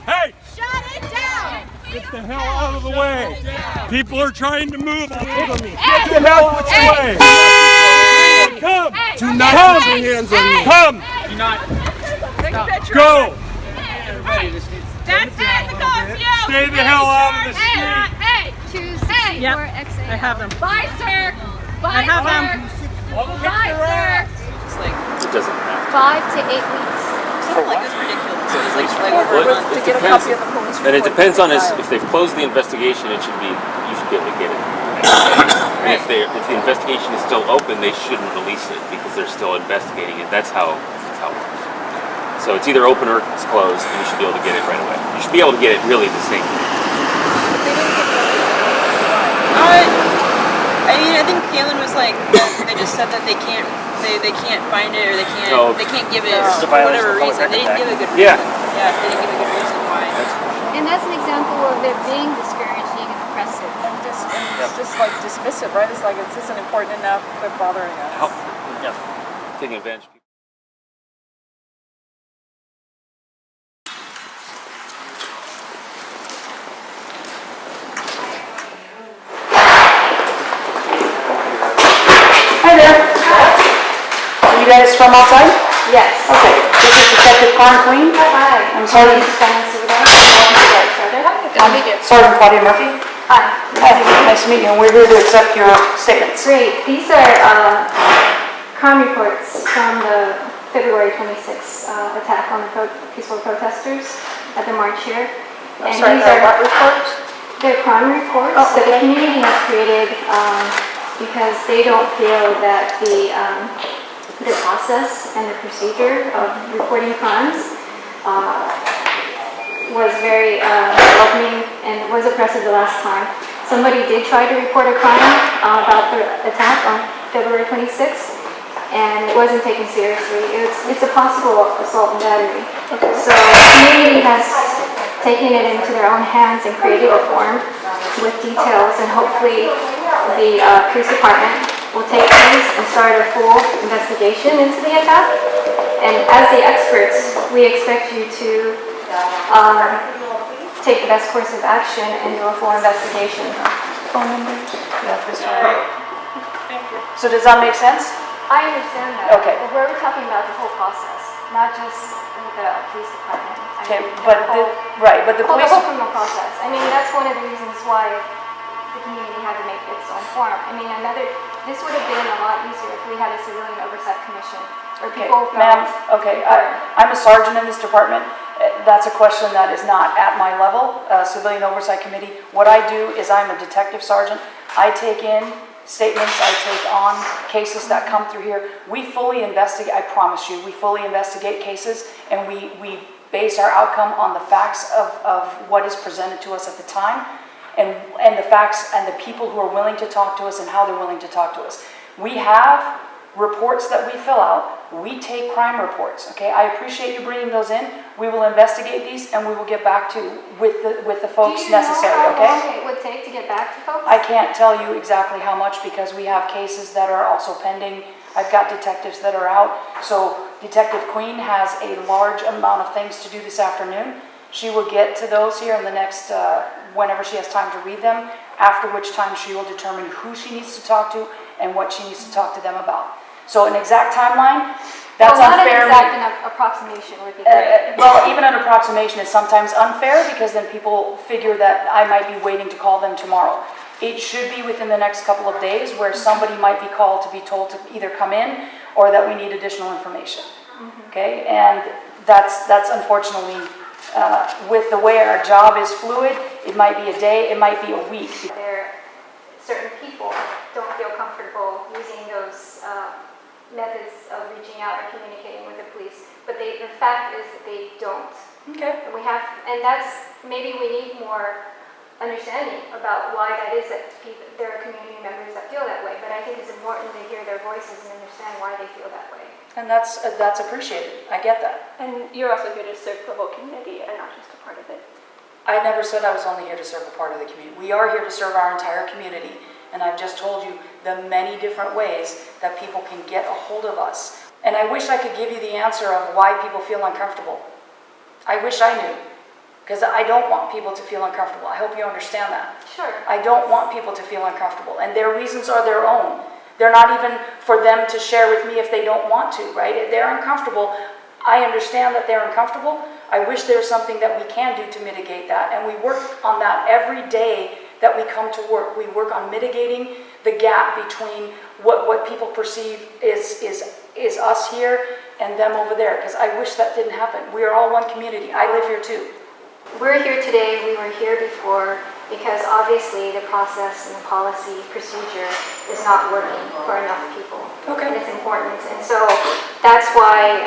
Hey! Shut it down! Get the hell out of the way! People are trying to move all over me! Get the hell out of the way! Come! Do not put your hands on me! Come! Do not. Go! That's it! The goes you! Stay the hell out of the street! Hey! 264 XA. I have them. Bye, sir! Bye, I have sir! them. I'll kick Bye, your ass! sir! It doesn't matter. 5 to 8 weeks. Something like this is ridiculous. It's like Well, over a month to get a copy of the police report. And it depends on if they've closed the investigation. You should be able to get it. And if the investigation is still open, they shouldn't release it because they're still investigating it. That's how it works. So it's either open or it's closed, and you should be able to get it right away. You should be able to get it really the same day. I mean, I think Kaylin was like, they just said that they can't find it, or they can't give it for whatever reason. They didn't give a good reason. Yeah. Yeah, they didn't give a good reason why. And that's an example of it being discouraging and oppressive. And it's just like dismissive, right? It's like it's isn't important enough, quit bothering us. Yeah. Taking advantage of people. Hi there. Are you guys from outside? Yes. Okay. This is Detective Karen Queen. Hi. I'm Sergeant. Sergeant Claudia Murphy. Hi. Hi. Nice to meet you. And we're here to accept your statements. Great. These are crime reports from the February 26th attack on the peaceful protesters at the march here. I'm sorry, what reports? They're crime reports that the community has created because they don't feel that the process and the procedure of reporting crimes was very welcoming and was oppressive the last time. Somebody did try to report a crime about the attack on February 26th, and it wasn't taken seriously. It's a possible assault and battery. Okay. So the community has taken it into their own hands and created a form with details, and hopefully the police department will take these and start a full investigation into the attack. And as the experts, we expect you to take the best course of action and do a full investigation. Phone numbers? Yeah, this one. So does that make sense? I understand that. Okay. But we're talking about the whole process, not just the police department. Okay, but the police... The whole criminal process. I mean, that's one of the reasons why the community had to make its own form. I mean, this would have been a lot easier if we had a civilian oversight commission, where people Ma'am, okay, I'm a sergeant in this department. That's a question that is not at my level, civilian oversight committee. What I do is I'm a detective sergeant. I take in statements, I take on cases that come through here. We fully investigate, I promise you, we fully investigate cases, and we base our outcome on the facts of what is presented to us at the time, and the facts and the people who are willing to talk to us and how they're willing to talk to us. We have reports that we fill out. We take crime reports, okay? I appreciate you bringing those in. We will investigate these, and we will get back to with the folks necessary, okay? Do you know how long it would take to get back to folks? I can't tell you exactly how much because we have cases that are also pending. I've got detectives that are out. So Detective Queen has a large amount of things to do this afternoon. She will get to those here in the next, whenever she has time to read them, after which time she will determine who she needs to talk to and what she needs to talk to them about. So an exact timeline, that's unfair. Not an exact approximation would be great. Well, even an approximation is sometimes unfair because then people figure that I might be waiting to call them tomorrow. It should be within the next couple of days where somebody might be called to be told to either come in or that we need additional information. Okay, and that's unfortunately, with the way our job is fluid, it might be a day, it might be a week. Certain people don't feel comfortable using those methods of reaching out or communicating with the police, but the fact is that they don't. Okay. And that's, maybe we need more understanding about why that is that there are community members that feel that way, but I think it's important to hear their voices and understand why they feel that way. And that's appreciated. I get that. And you're also here to serve the whole community and not just a part of it. I never said I was only here to serve a part of the community. We are here to serve our entire community. And I've just told you the many different ways that people can get a hold of us. And I wish I could give you the answer of why people feel uncomfortable. I wish I knew. Because I don't want people to feel uncomfortable. I hope you understand that. Sure. I don't want people to feel uncomfortable, and their reasons are their own. They're not even for them to share with me if they don't want to, right? If they're uncomfortable, I understand that they're uncomfortable. I wish there was something that we can do to mitigate that, and we work on that every day that we come to work. We work on mitigating the gap between what people perceive is us here and them over there, because I wish that didn't happen. We are all one community. I live here too. We're here today, we were here before, because obviously the process and the policy procedure is not working for enough people. Okay. And it's important. And so that's why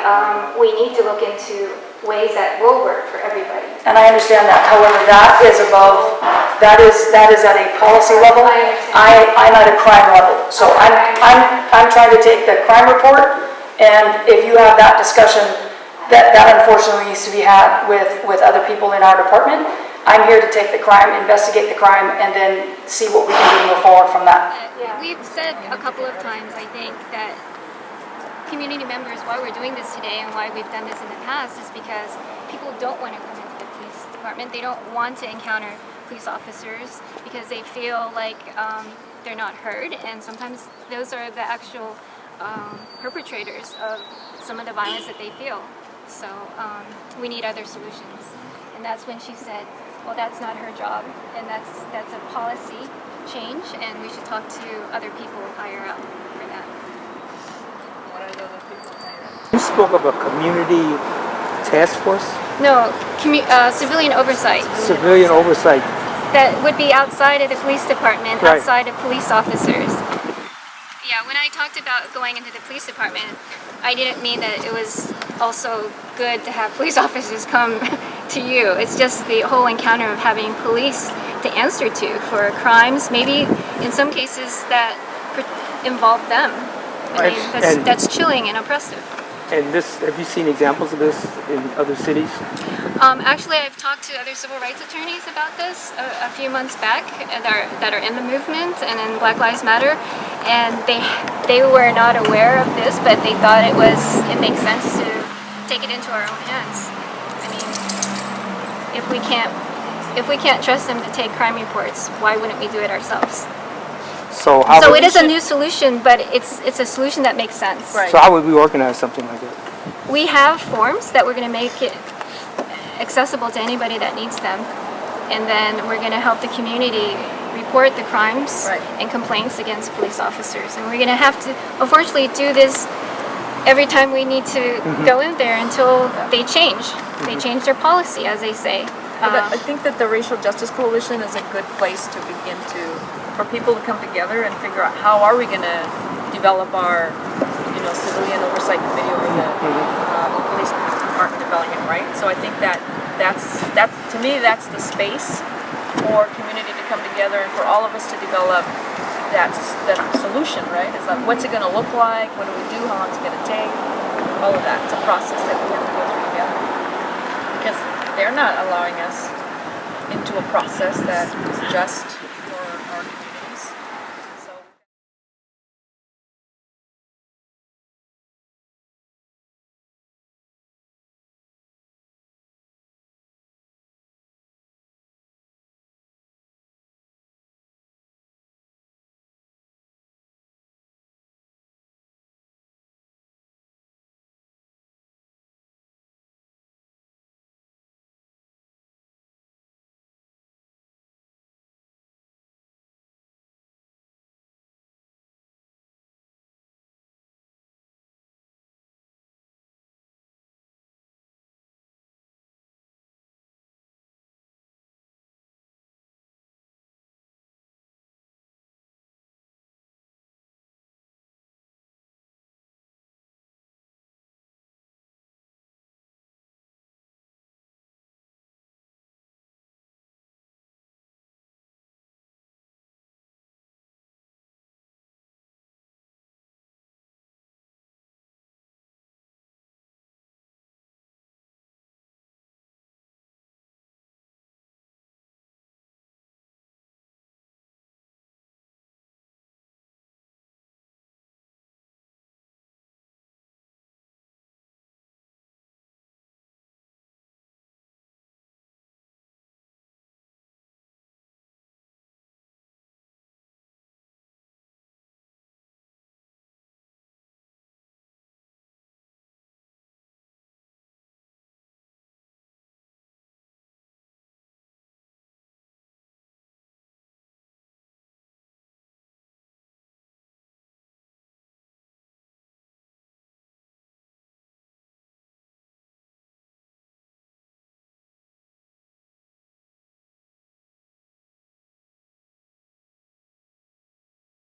we need to look into ways that will work for everybody. And I understand that. However, that is above, that is at a policy level. I understand. I'm at a crime level. So I'm trying to take the crime report, and if you have that discussion, that unfortunately needs to be had with other people in our department. I'm here to take the crime, investigate the crime, and then see what we can do to move forward from that. We've said a couple of times, I think, that community members, why we're doing this today and why we've done this in the past is because people don't want to come into the police department. They don't want to encounter police officers because they feel like they're not heard, and sometimes those are the actual perpetrators of some of the violence that they feel. So we need other solutions. And that's when she said, well, that's not her job, and that's a policy change, and we should talk to other people higher up for that. What are the other people higher up? You spoke of a community task force? No, civilian oversight. Civilian oversight. That would be outside of the police department, Right. outside of police officers. Yeah, when I talked about going into the police department, I didn't mean that it was also good to have police officers come to you. It's just the whole encounter of having police to answer to for crimes, maybe in some cases that involve them. I mean, that's chilling and oppressive. And this, have you seen examples of this in other cities? Actually, I've talked to other civil rights attorneys about this a few months back that are in the movement and in Black Lives Matter, and they were not aware of this, but they thought it makes sense to take it into our own hands. I mean, if we can't trust them to take crime reports, why wouldn't we do it ourselves? So it is a new solution, but it's a solution that makes sense. Right. So how would we organize something like that? We have forms that we're going to make it accessible to anybody that needs them, and then we're going to help the community report the crimes and complaints against police officers, and we're going to have to unfortunately do this every time we need to go in there until they change. They change their policy, as they say. I think that the Racial Justice Coalition is a good place to begin for people to come together and figure out how are we going to develop our civilian oversight committee over the police department of Bellingham, right? So I think that's to me that's the space for community to come together and for all of us to develop that solution, right? Is that what's it going to look like? What do we do? How long is it going to take? All of that. It's a process that we have to go through together because they're not allowing us into a process that is just